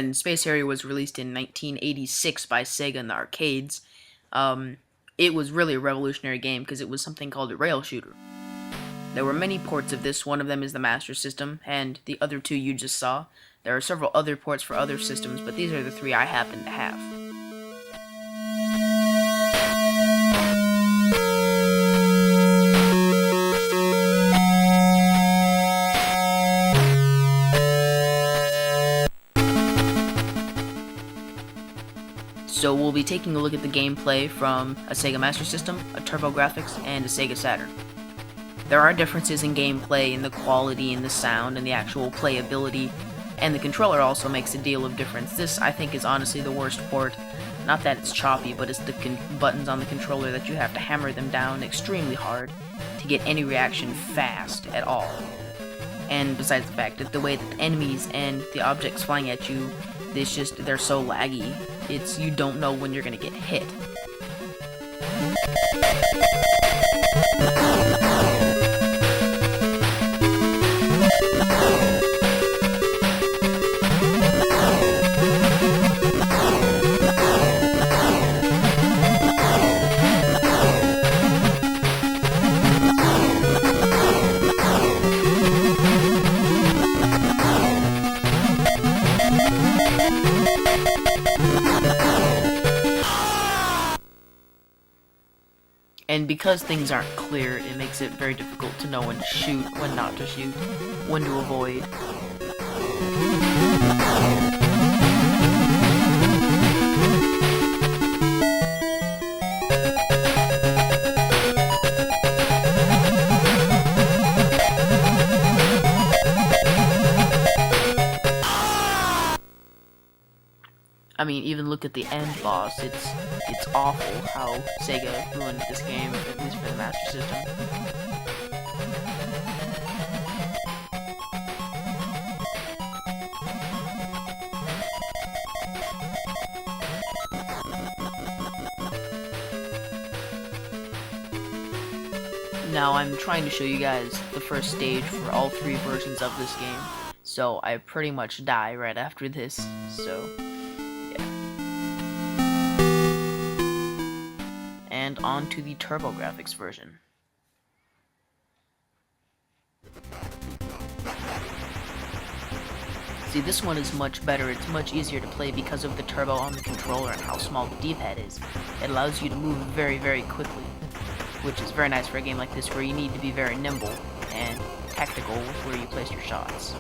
when Space Harrier was released in 1986 by Sega in the arcades, it was really a revolutionary game because it was something called a rail shooter. There were many ports of this. One of them is the Master System, and the other two you just saw. There are several other ports for other systems, but these are the three I happen to have. So we'll be taking a look at the gameplay from a Sega Master System, a TurboGrafx, and a Sega Saturn. There are differences in gameplay, in the quality, in the sound, and the actual playability, and the controller also makes a deal of difference. This, I think, is honestly the worst port. Not that it's choppy, but it's the buttons on the controller that you have to hammer them down extremely hard to get any reaction fast at all. And besides the fact that the way that the enemies and the objects flying at you, they're so laggy. You don't know when you're gonna get hit. And because things aren't clear, it makes it very difficult to know when to shoot, when not to shoot, when to avoid. I mean, even look at the end boss. It's awful how Sega ruined this game, at least for the Master System. Now I'm trying to show you guys the first stage for all three versions of this game, so I pretty much die right after this, so... and on to the TurboGrafx version. See, this one is much better. It's much easier to play because of the turbo on the controller and how small the D-pad is. It allows you to move very, very quickly, which is very nice for a game like this where you need to be very nimble and tactical with where you place your shots.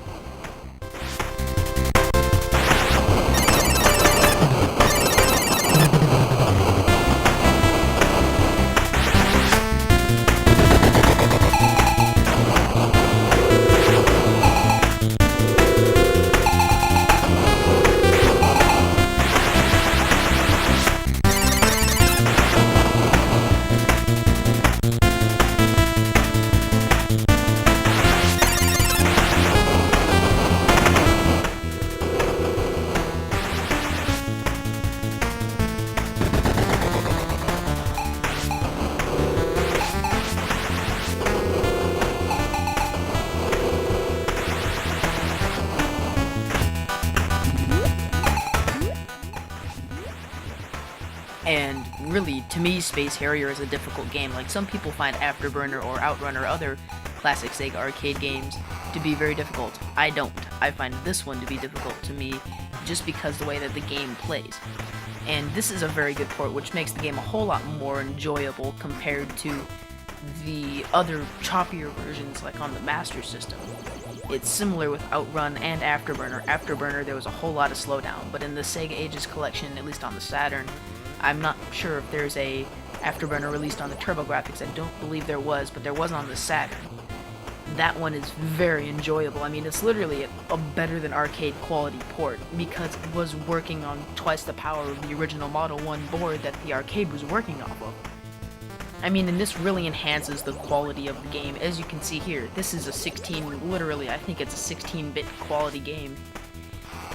And really, to me, Space Harrier is a difficult game. Like, some people find Afterburner or Outrun or other classic Sega arcade games to be very difficult. I don't. I find this one to be difficult to me just because the way that the game plays. And this is a very good port, which makes the game a whole lot more enjoyable compared to the other choppier versions like on the Master System. It's similar with Outrun and Afterburner. Afterburner, there was a whole lot of slowdown, but in the Sega Ages collection, at least on the Saturn, I'm not sure if there's a Afterburner released on the TurboGrafx. I don't believe there was, but there was on the Saturn. That one is very enjoyable. I mean, it's literally a better than arcade quality port because it was working on twice the power of the original Model 1 board that the arcade was working off of. I mean, and this really enhances the quality of the game. As you can see here, this is a literally, I think it's a 16-bit quality game.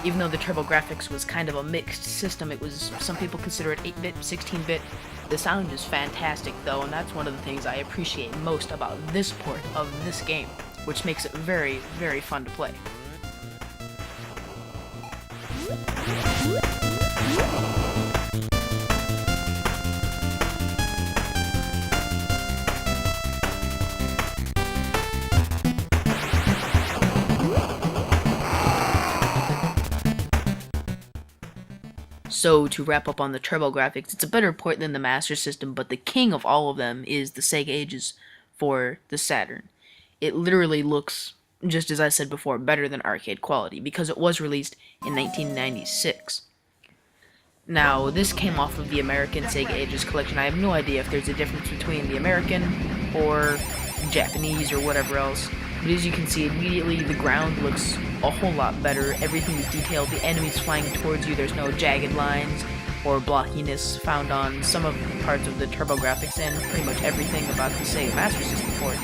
Even though the TurboGrafx was kind of a mixed system, some people consider it 8-bit, 16-bit. The sound is fantastic though, and that's one of the things I appreciate most about this port of this game, which makes it very, very fun to play. So, to wrap up on the TurboGrafx, it's a better port than the Master System, but the king of all of them is the Sega Ages for the Saturn. It literally looks, just as I said before, better than arcade quality, because it was released in 1996. Now, this came off of the American Sega Ages collection. I have no idea if there's a difference between the American or Japanese or whatever else. But as you can see, immediately the ground looks a whole lot better. Everything is detailed. The enemies flying towards you. There's no jagged lines or blockiness found on some of the parts of the TurboGrafx and pretty much everything about the Sega Master System port.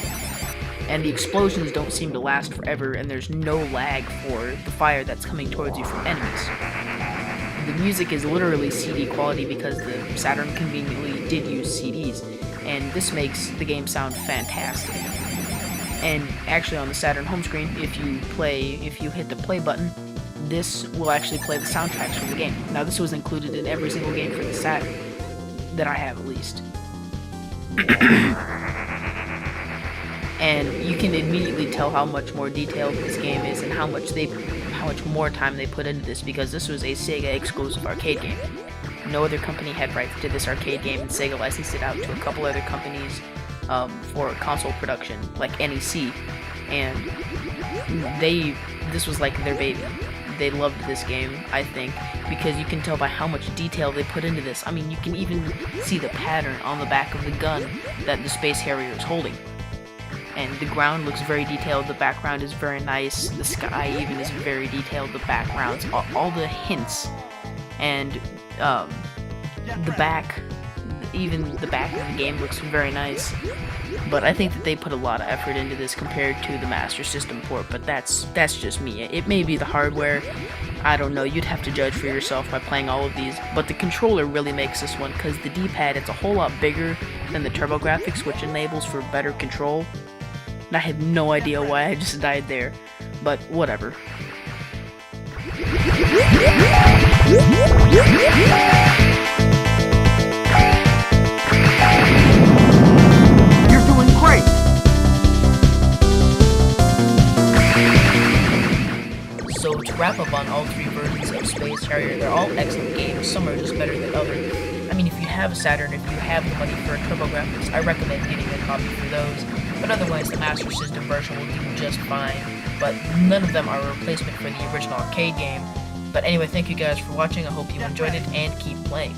And the explosions don't seem to last forever, and there's no lag for the fire that's coming towards you from enemies. The music is literally CD quality because the Saturn conveniently did use CDs, and this makes the game sound fantastic. And actually on the Saturn home screen, if you hit the play button, this will actually play the soundtracks from the game. Now this was included in every single game for the Saturn, that I have at least. And you can immediately tell how much more detailed this game is and how much more time they put into this, because this was a Sega exclusive arcade game. No other company had rights to this arcade game, and Sega licensed it out to a couple other companies for console production, like NEC, and this was like their baby. They loved this game, I think, because you can tell by how much detail they put into this. I mean, you can even see the pattern on the back of the gun that the Space Harrier is holding. And the ground looks very detailed, the background is very nice, the sky even is very detailed, the backgrounds, all the hints, and even the back of the game looks very nice. But I think that they put a lot of effort into this compared to the Master System port, but that's just me. It may be the hardware, I don't know, you'd have to judge for yourself by playing all of these, but the controller really makes this one, because the D-pad, it's a whole lot bigger than the TurboGrafx, which enables for better control. And I have no idea why I just died there, but whatever. You're doing great! So to wrap up on all three versions of Space Harrier, they're all excellent games. Some are just better than others. I mean, if you have a Saturn, if you have the money for a TurboGrafx, I recommend getting a copy for those. But otherwise, the Master System version will do just fine. But none of them are a replacement for the original arcade game. But anyway, thank you guys for watching. I hope you enjoyed it, and keep playing.